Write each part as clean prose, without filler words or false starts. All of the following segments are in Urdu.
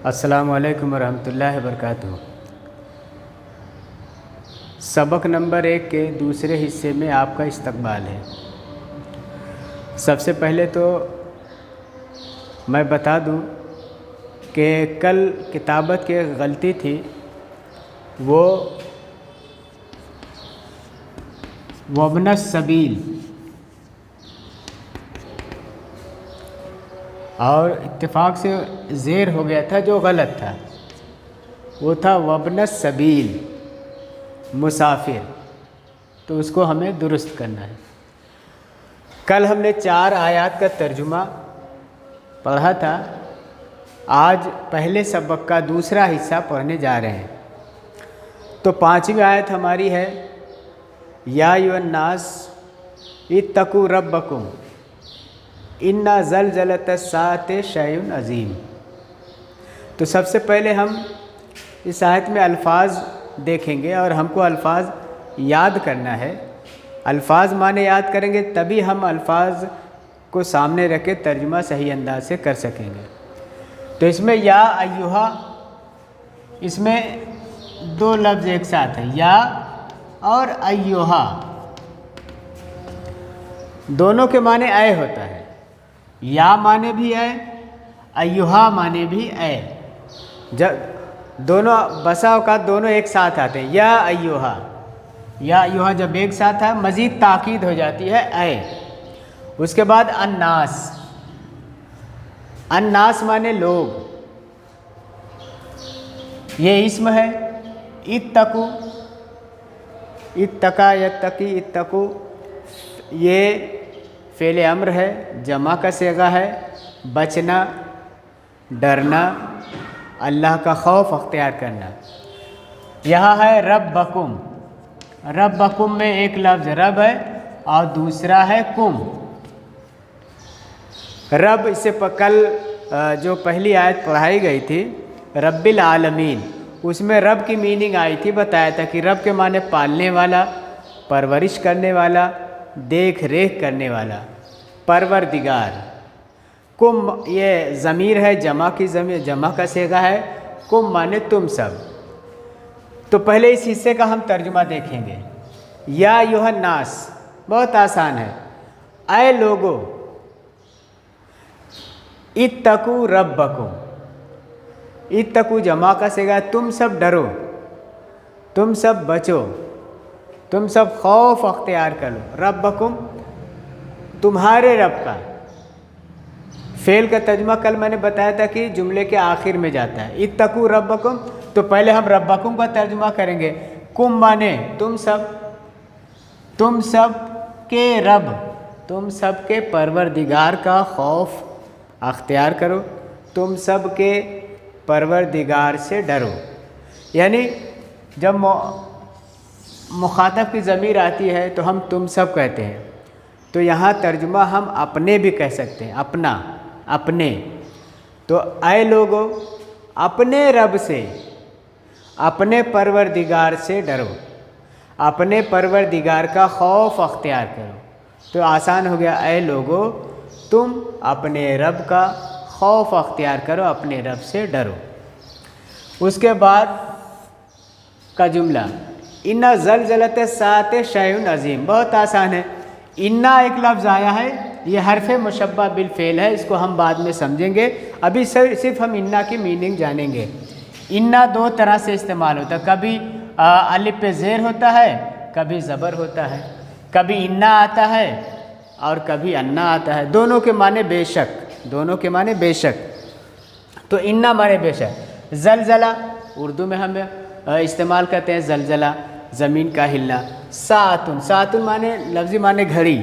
السلام علیکم ورحمۃ اللہ وبرکاتہ۔ سبق نمبر 1 کے دوسرے حصے میں آپ کا استقبال ہے۔ سب سے پہلے تو میں بتا دوں کہ کل کتابت کی غلطی تھی، وہ وابن السبیل اور اتفاق سے زیر ہو گیا تھا جو غلط تھا، وہ تھا وابن السبیل مسافر، تو اس کو ہمیں درست کرنا ہے۔ کل ہم نے 4 آیات کا ترجمہ پڑھا تھا، آج پہلے سبق کا دوسرا حصہ پڑھنے جا رہے ہیں۔ تو 5ویں آیت ہماری ہے یا ایھا الناس اتقوا ربکم ان زلزلۃ الساعۃ شیء عظیم۔ تو سب سے پہلے ہم اس آیت میں الفاظ دیکھیں گے اور ہم کو الفاظ یاد کرنا ہے۔ الفاظ معنی یاد کریں گے تبھی ہم الفاظ کو سامنے رکھ کے ترجمہ صحیح انداز سے کر سکیں گے۔ تو اس میں یا ایھا، اس میں 2 لفظ ایک ساتھ ہیں، یا اور ایھا، دونوں کے معنی اے ہوتا ہے۔ یا معنی بھی اے، ایھا معنی بھی اے، جب دونوں بسا اوقات دونوں ایک ساتھ آتے ہیں۔ یا ایھا جب ایک ساتھ ہے مزید تاکید ہو جاتی ہے اے۔ اس کے بعد الناس معنی لوگ، یہ اسم ہے۔ اتقوا، اتقا یتقی اتقوا، یہ فعل امر ہے، جمع کا صیغہ ہے، بچنا، ڈرنا، اللہ کا خوف اختیار کرنا۔ یہاں ہے ربکم، ربکم میں ایک لفظ رب ہے اور دوسرا ہے کم۔ رب، اس سے کل جو پہلی آیت پڑھائی گئی تھی رب العالمین، اس میں رب کی میننگ آئی تھی، بتایا تھا کہ رب کے معنی پالنے والا، پرورش کرنے والا، دیکھ ریکھ کرنے والا، پروردگار۔ کم یہ ضمیر ہے، جمع کا صیغہ ہے، کم معنی تم سب۔ تو پہلے اس حصے کا ہم ترجمہ دیکھیں گے۔ یا ایھا الناس بہت آسان ہے، اے لوگو، اتقوا ربکم، اتقوا جمع کا صیغہ، تم سب ڈرو، تم سب بچو، تم سب خوف اختیار کرو، ربکم تمہارے رب کا۔ فعل کا ترجمہ کل میں نے بتایا تھا کہ جملے کے آخر میں جاتا ہے۔ اتقوا ربکم، تو پہلے ہم ربکم کا ترجمہ کریں گے۔ کم مانے تم سب، تم سب کے رب، تم سب کے پروردگار کا خوف اختیار کرو، تم سب کے پروردگار سے ڈرو۔ یعنی جب مخاطب کی ضمیر آتی ہے تو ہم تم سب کہتے ہیں، تو یہاں ترجمہ ہم اپنے بھی کہہ سکتے ہیں، اپنا، اپنے۔ تو اے لوگو، اپنے رب سے، اپنے پروردگار سے ڈرو، اپنے پروردگار کا خوف اختیار کرو۔ تو آسان ہو گیا، اے لوگو تم اپنے رب کا خوف اختیار کرو، اپنے رب سے ڈرو۔ اس کے بعد کا جملہ ان زلزلۃ الساعۃ شیء عظیم، بہت آسان ہے۔ انا ایک لفظ آیا ہے، یہ حرف مشبہ بالفعل ہے، اس کو ہم بعد میں سمجھیں گے، ابھی صرف ہم انا کی میننگ جانیں گے۔ انا 2 طرح سے استعمال ہوتا ہے، کبھی الف پہ زیر ہوتا ہے، کبھی زبر ہوتا ہے، کبھی انا آتا ہے اور کبھی انا آتا ہے، دونوں کے معنی بے شک، دونوں کے معنی بے شک۔ تو انا معنی بے شک، زلزلہ اردو میں ہم استعمال کرتے ہیں زلزلہ، زمین کا ہلنا۔ ساعتن، ساعتن معنی لفظی معنی گھڑی،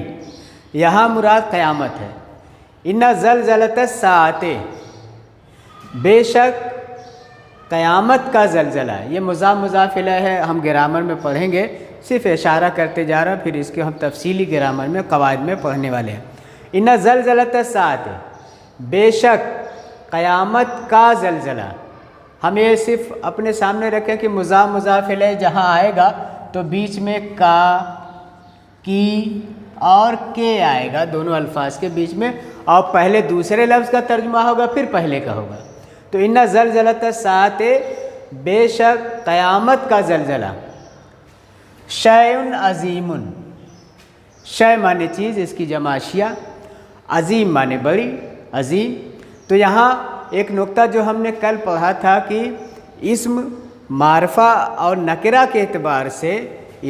یہاں مراد قیامت ہے۔ ان زلزلۃ الساعۃ، بے شک قیامت کا زلزلہ، یہ مضاف الیہ ہے، ہم گرامر میں پڑھیں گے، صرف اشارہ کرتے جا رہا، پھر اس کے ہم تفصیلی گرامر میں قواعد میں پڑھنے والے ہیں۔ ان زلزلۃ الساعۃ، بے شک قیامت کا زلزلہ۔ ہم یہ صرف اپنے سامنے رکھیں کہ مضاف الیہ جہاں آئے گا تو بیچ میں کا، کی اور کے آئے گا، دونوں الفاظ کے بیچ میں، اور پہلے دوسرے لفظ کا ترجمہ ہوگا پھر پہلے کا ہوگا۔ تو ان زلزلۃ الساعۃ بے شک قیامت کا زلزلہ، شیء عظیم، شے مانے چیز، اس کی جمع اشیاء، عظیم مانے بڑی، عظیم۔ تو یہاں ایک نقطہ جو ہم نے کل پڑھا تھا کہ اسم معرفہ اور نکرہ کے اعتبار سے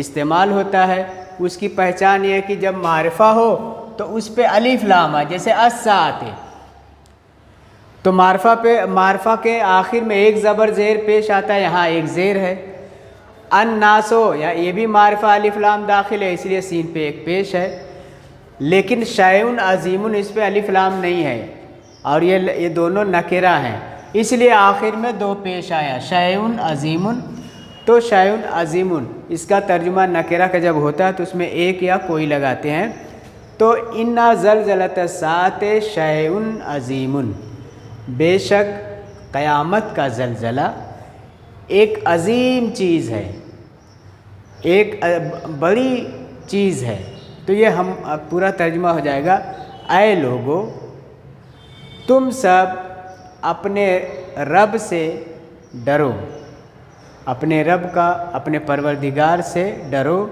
استعمال ہوتا ہے۔ اس کی پہچان یہ ہے کہ جب معرفہ ہو تو اس پہ الف لام آئے، جیسے الساعۃ، تو معرفہ کے آخر میں ایک زبر زیر پیش آتا ہے، یہاں ایک زیر ہے۔ الناسو، یا یہ بھی معرفہ الف لام داخل ہے، اس لیے سین پہ ایک پیش ہے، لیکن شیء عظیم اس پہ الف لام نہیں ہے، اور یہ دونوں نکرہ ہیں، اس لیے آخر میں دو پیش آیا، شیء عظیم۔ تو شیء عظیم اس کا ترجمہ نکرہ کا جب ہوتا ہے تو اس میں ایک یا کوئی لگاتے ہیں۔ تو ان زلزلۃ الساعۃ شیء عظیم، بے شک قیامت کا زلزلہ ایک عظیم چیز ہے، ایک بڑی چیز ہے۔ تو یہ ہم پورا ترجمہ ہو جائے گا، اے لوگو تم سب اپنے رب سے ڈرو، اپنے رب کا، اپنے پروردگار سے ڈرو،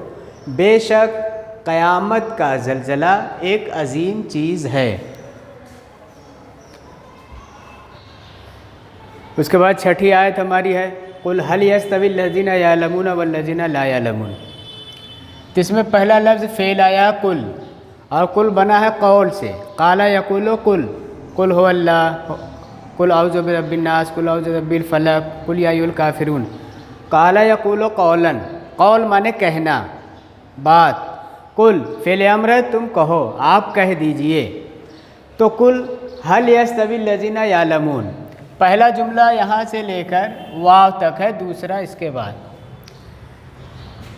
بے شک قیامت کا زلزلہ ایک عظیم چیز ہے۔ اس کے بعد چھٹی آیت ہماری ہے، قل هل يستوي الذين يعلمون والذين لا يعلمون۔ تو اس میں پہلا لفظ فعل آیا قل، اور قل بنا ہے قول سے، قال یقول قل، قل هو اللہ، قل اعوذ برب الناس، قل اعوذ برب الفلق، قل یا ایھا الکافرون۔ قال یقول قولا، قول مانے کہنا، بات، قل فعل امر ہے، تم کہو، آپ کہہ دیجئے۔ تو قل هل يستوي الذين يعلمون، پہلا جملہ یہاں سے لے کر واو تک ہے، دوسرا اس کے بعد۔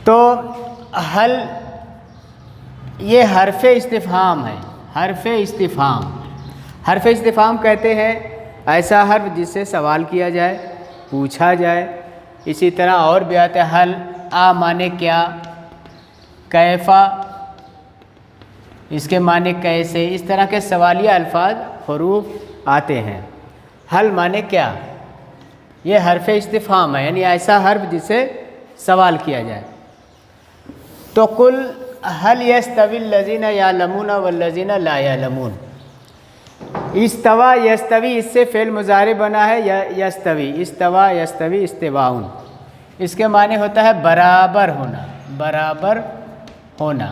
تو حل یہ حرف استفہام ہے، حرف استفہام، حرف استفہام کہتے ہیں ایسا حرف جس سے سوال کیا جائے، پوچھا جائے۔ اسی طرح اور بھی آتے ہیں، حل آ مانے کیا، کیفا اس کے معنی کیسے، اس طرح کے سوالیہ الفاظ حروف آتے ہیں۔ حل مانے کیا، یہ حرف استفہام ہے، یعنی ایسا حرف جس سے سوال کیا جائے۔ تو قل هل يستوي الذين يعلمون والذين لا يعلمون، استوا یستوی اس سے فعل مضارع بنا ہے، یستوی، استوا یستوی استواؤن، اس کے معنی ہوتا ہے برابر ہونا، برابر ہونا۔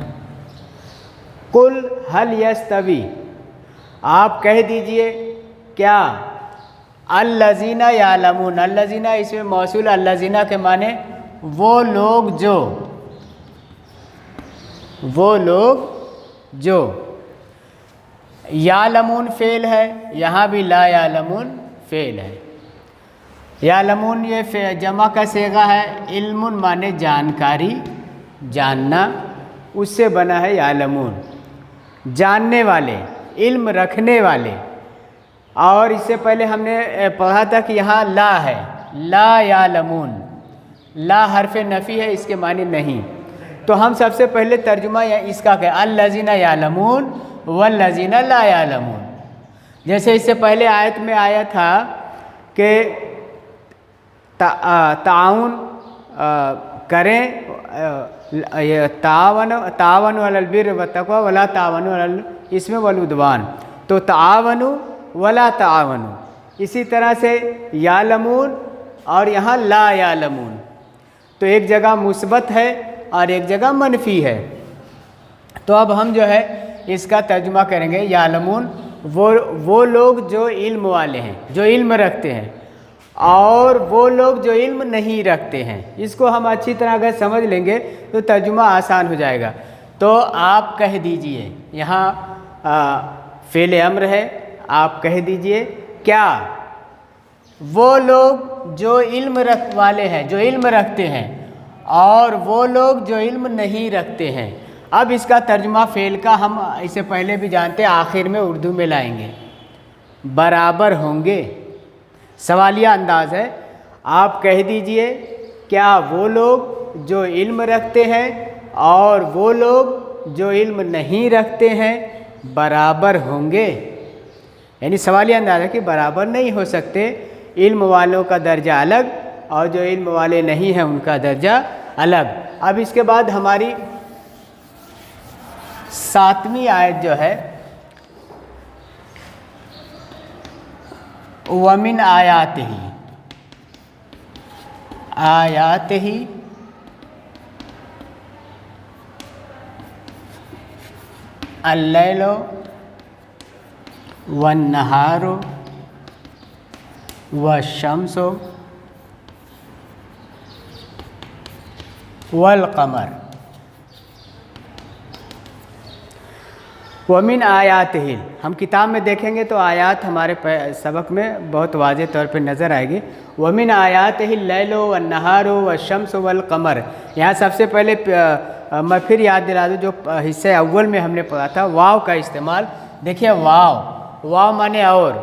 قل هل يستوي، آپ کہہ دیجئے کیا، الذین یعلمون، الذین اس میں موصول، الذین کے معنی وہ لوگ جو، وہ لوگ جو، یعلمون فعل ہے، یہاں بھی لا یعلمون فعل ہے۔ یعلمون یہ جمع کا صیغہ ہے، علم مانے جانکاری، جاننا، اس سے بنا ہے یعلمون، جاننے والے، علم رکھنے والے۔ اور اس سے پہلے ہم نے پڑھا تھا کہ یہاں لا ہے، لا یعلمون، لا حرف نفی ہے، اس کے معنی نہیں۔ تو ہم سب سے پہلے ترجمہ اس کا کہ الذین یعلمون والذین لا یعلمون، جیسے اس سے پہلے آیت میں آیا تھا کہ تعاون کریں، تعاونوا علی البر والتقوی ولا تعاونوا علی الاثم والعدوان، تو تعاونوا ولا تعاونوا، اسی طرح سے یعلمون اور یہاں لا یعلمون، تو ایک جگہ مثبت ہے اور ایک جگہ منفی ہے۔ تو اب ہم جو ہے اس کا ترجمہ کریں گے، یعلمون وہ لوگ جو علم والے ہیں، جو علم رکھتے ہیں، اور وہ لوگ جو علم نہیں رکھتے ہیں۔ اس کو ہم اچھی طرح اگر سمجھ لیں گے تو ترجمہ آسان ہو جائے گا۔ تو آپ کہہ دیجئے، یہاں فعل امر ہے، آپ کہہ دیجئے کیا، وہ لوگ جو علم والے ہیں، جو علم رکھتے ہیں، اور وہ لوگ جو علم نہیں رکھتے ہیں۔ اب اس کا ترجمہ فعل کا ہم اسے پہلے بھی جانتے ہیں، آخر میں اردو میں لائیں گے، برابر ہوں گے، سوالیہ انداز ہے۔ آپ کہہ دیجئے کیا وہ لوگ جو علم رکھتے ہیں اور وہ لوگ جو علم نہیں رکھتے ہیں برابر ہوں گے، یعنی سوالیہ انداز ہے کہ برابر نہیں ہو سکتے، علم والوں کا درجہ الگ اور جو علم والے نہیں ہیں ان کا درجہ الگ۔ اب اس کے بعد ہماری 7ویں آیت جو ہے وَمِنْ آیَاتِهِ اللیل والنہار والشمس والقمر وَمِنْ آیَاتِهِ، ہم کتاب میں دیکھیں گے تو آیات ہمارے سبق میں بہت واضح طور پہ نظر آئے گی۔ وَمِنْ آیَاتِهِ اللیل والنہار والشمس والقمر، یہاں سب سے پہلے میں پھر یاد دلا دوں جو حصہ اول میں ہم نے پڑھا تھا واو کا استعمال۔ دیکھیے واو مانے اور،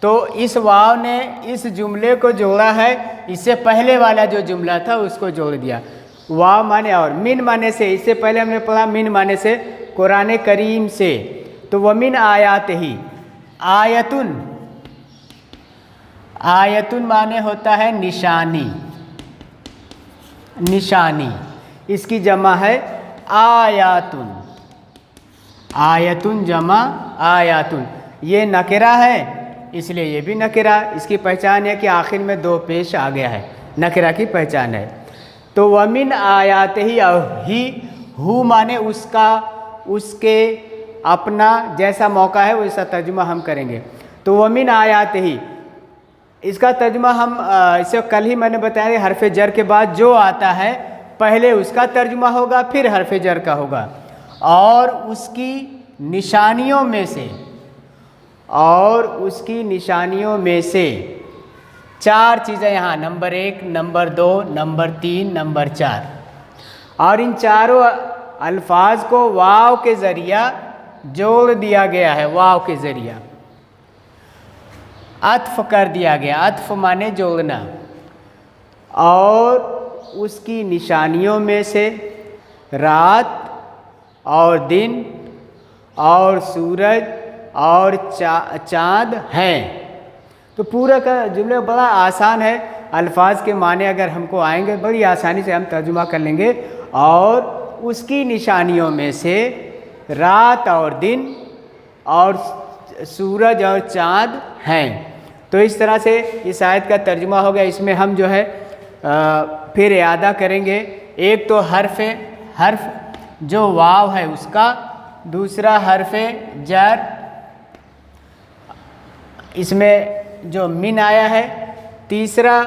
تو اس واو نے اس جملے کو جوڑا ہے، اس سے پہلے والا جو جملہ تھا اس کو جوڑ دیا۔ واو مانے اور، من مانے سے، اس سے پہلے ہم نے پڑھا من مانے سے قرآن کریم سے، تو وَمِنْ آیَاتِهِ آیتن مانے ہوتا ہے نشانی، اس کی جمع ہے آیاتن، آیتن جمع آیاتن، یہ نکرہ ہے اس لیے یہ بھی نکرہ، اس کی پہچان ہے کہ آخر میں 2 پیش آ گیا ہے، نکرہ کی پہچان ہے۔ تو وَمِنْ آیَاتِهِ، اور ہو مانے اس کا، اس کے، اپنا، جیسا موقع ہے ویسا ترجمہ ہم کریں گے۔ تو وَمِنْ آیَاتِهِ، اس کا ترجمہ ہم اسے کل ہی میں نے بتایا، حرف جر کے بعد جو آتا ہے پہلے اس کا ترجمہ ہوگا پھر حرف جر کا ہوگا، اور اس کی نشانیوں میں سے 4 چیزیں یہاں، نمبر 1، نمبر 2، نمبر 3، نمبر 4، اور ان چاروں الفاظ کو واو کے ذریعہ جوڑ دیا گیا ہے، واو کے ذریعہ عطف کر دیا گیا، عطف مانے جوڑنا، اور اس کی نشانیوں میں سے رات اور دن اور سورج اور چاند ہیں۔ تو پورا کا جملہ بڑا آسان ہے، الفاظ کے معنی اگر ہم کو آئیں گے بڑی آسانی سے ہم ترجمہ کر لیں گے۔ اور اس کی نشانیوں میں سے رات اور دن اور سورج اور چاند ہیں۔ تو اس طرح سے اس آیت کا ترجمہ ہو گیا۔ اس میں ہم جو ہے پھر اعادہ کریں گے، ایک تو حرف جو واو ہے اس کا، دوسرا حرف جر، اس میں جو من آیا ہے، تیسرا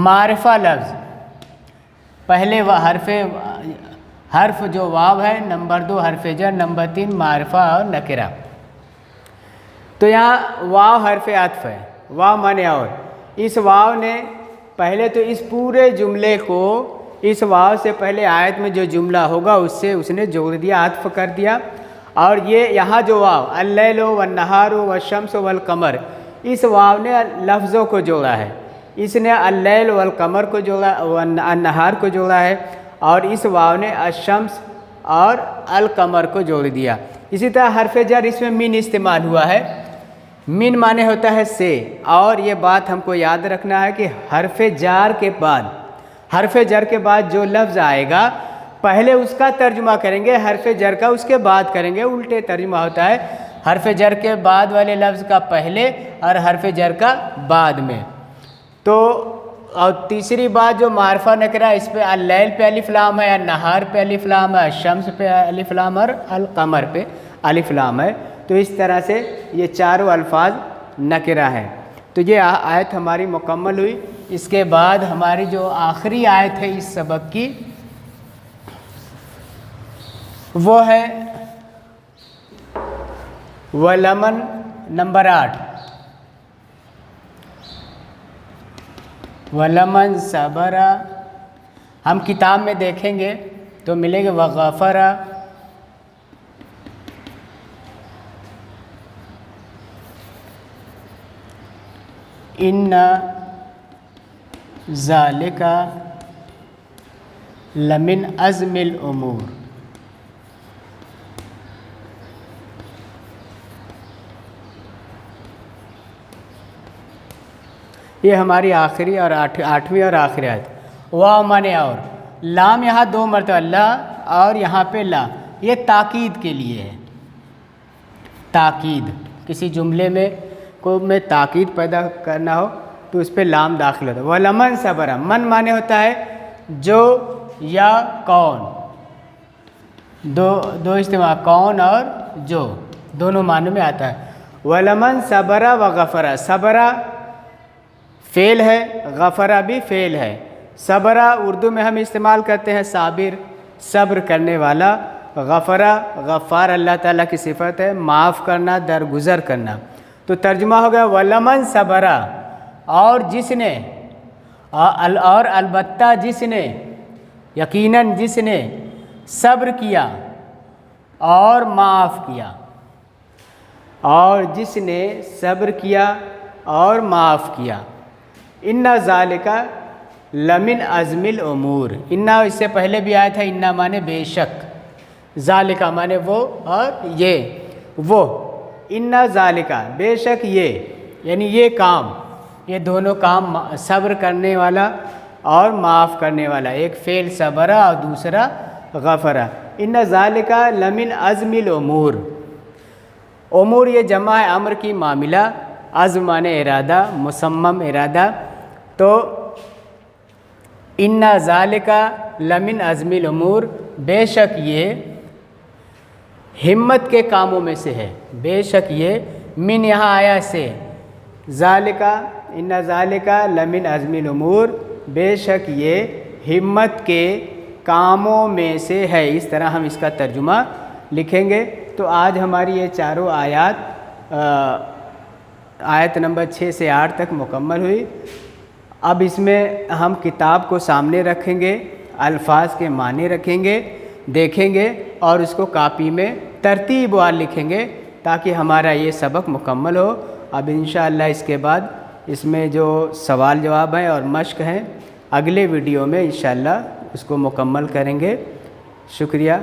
معرفہ لفظ، پہلے حرف جو واو ہے، نمبر 2 حرف جر، نمبر 3 معرفہ اور نکرہ۔ تو یہاں واو حرف عطف ہے، واو مانے اور، اس واو نے پہلے تو اس پورے جملے کو، اس واو سے پہلے آیت میں جو جملہ ہوگا اس سے اس نے جوڑ دیا، عطف کر دیا۔ اور یہ یہاں جو واو اللیل والنہار والشمس والقمر، اس واو نے لفظوں کو جوڑا ہے، اس نے اللیل والقمر کو جوڑا، النہار کو جوڑا ہے، اور اس واو نے الشمس اور القمر کو جوڑ دیا۔ اسی طرح حرف جر، اس میں من استعمال ہوا ہے، من مانے ہوتا ہے سے، اور یہ بات ہم کو یاد رکھنا ہے کہ حرف جر کے بعد جو لفظ آئے گا پہلے اس کا ترجمہ کریں گے، حرف جر کا اس کے بعد کریں گے، الٹے ترجمہ ہوتا ہے، حرف جر کے بعد والے لفظ کا پہلے اور حرف جر کا بعد میں۔ تو اور تیسری بات جو معرفہ نکرہ، اس پہ اللیل پہ الف لام ہے، النہار پہ الف لام ہے، الشمس پہ الف لام اور القمر پہ الف لام ہے۔ تو اس طرح سے یہ چاروں الفاظ نکرہ ہیں۔ تو یہ آیت ہماری مکمل ہوئی۔ اس کے بعد ہماری جو آخری آیت ہے اس سبق کی وہ ہے وَلَمَن، نمبر 8، وَلَمَن صَبَرَ، ہم کتاب میں دیکھیں گے تو ملے گا وَغَفَرَ، إِنَّ ذَلِكَ لَمِنْ عَزْمِ الْأُمُورِ۔ یہ ہماری آخری اور آٹھویں اور آخری آیت. واو مانے اور، لام یہاں 2 مرتبہ لا اور یہاں پہ لا، یہ تاکید کے لیے ہے. تاکید، کسی جملے میں تاکید پیدا کرنا ہو تو اس پہ لام داخل ہوتا ہے. وَلَمَنْ صَبَرَ، من مانے ہوتا ہے جو یا کون، دو استعمال، کون اور جو دونوں معنوں میں آتا ہے. وَلَمَنْ صَبَرَ وَغَفَرَ، صبرہ فعل ہے، غفرہ بھی فعل ہے. صبرہ اردو میں ہم استعمال کرتے ہیں صابر، صبر کرنے والا. غفرہ غفار اللہ تعالیٰ کی صفت ہے، معاف کرنا، درگزر کرنا. تو ترجمہ ہو گیا وَلَمَنْ صَبَرَ، اور جس نے، اور البتہ جس نے، یقیناً جس نے صبر کیا اور معاف کیا، اور جس نے صبر کیا اور معاف کیا. اِنَّ ذَلِكَ لَمِنْ عَزْمِ الْأُمُورِ، اِنَّ اس سے پہلے بھی آیا تھا، اِنَّ مانے بے شک، ذَلِكَ مانے وہ اور یہ وہ. اِنَّ ذَلِكَ بے شک یہ، یعنی یہ کام، یہ دونوں کام، صبر کرنے والا اور معاف کرنے والا، ایک فعل صبرہ اور دوسرا غفرہ. اِنَّ ذَلِكَ لَمِنْ عَزْمِ الْأُمُورِ، امور یہ جمع ہے امر کی، معاملہ، عزم مانے ارادہ، مصمم ارادہ. تو اِنَّ ذَلِكَ لَمِنْ عَزْمِ الْأُمُورِ، بے شک یہ ہمت کے کاموں میں سے ہے. بے شک یہ، من یہاں آیا سے، ذَلِكَ اِنَّ ذَلِكَ لَمِنْ عَزْمِ الْأُمُورِ، بے شک یہ ہمت کے کاموں میں سے ہے. اس طرح ہم اس کا ترجمہ لکھیں گے. تو آج ہماری یہ چاروں آیات، آیت نمبر 6 سے 8 تک مکمل ہوئی. اب اس میں ہم کتاب کو سامنے رکھیں گے، الفاظ کے معنی رکھیں گے، دیکھیں گے اور اس کو کاپی میں ترتیب وار لکھیں گے تاکہ ہمارا یہ سبق مکمل ہو. اب انشاءاللہ اس کے بعد اس میں جو سوال جواب ہیں اور مشق ہیں، اگلے ویڈیو میں انشاءاللہ اس کو مکمل کریں گے. شکریہ.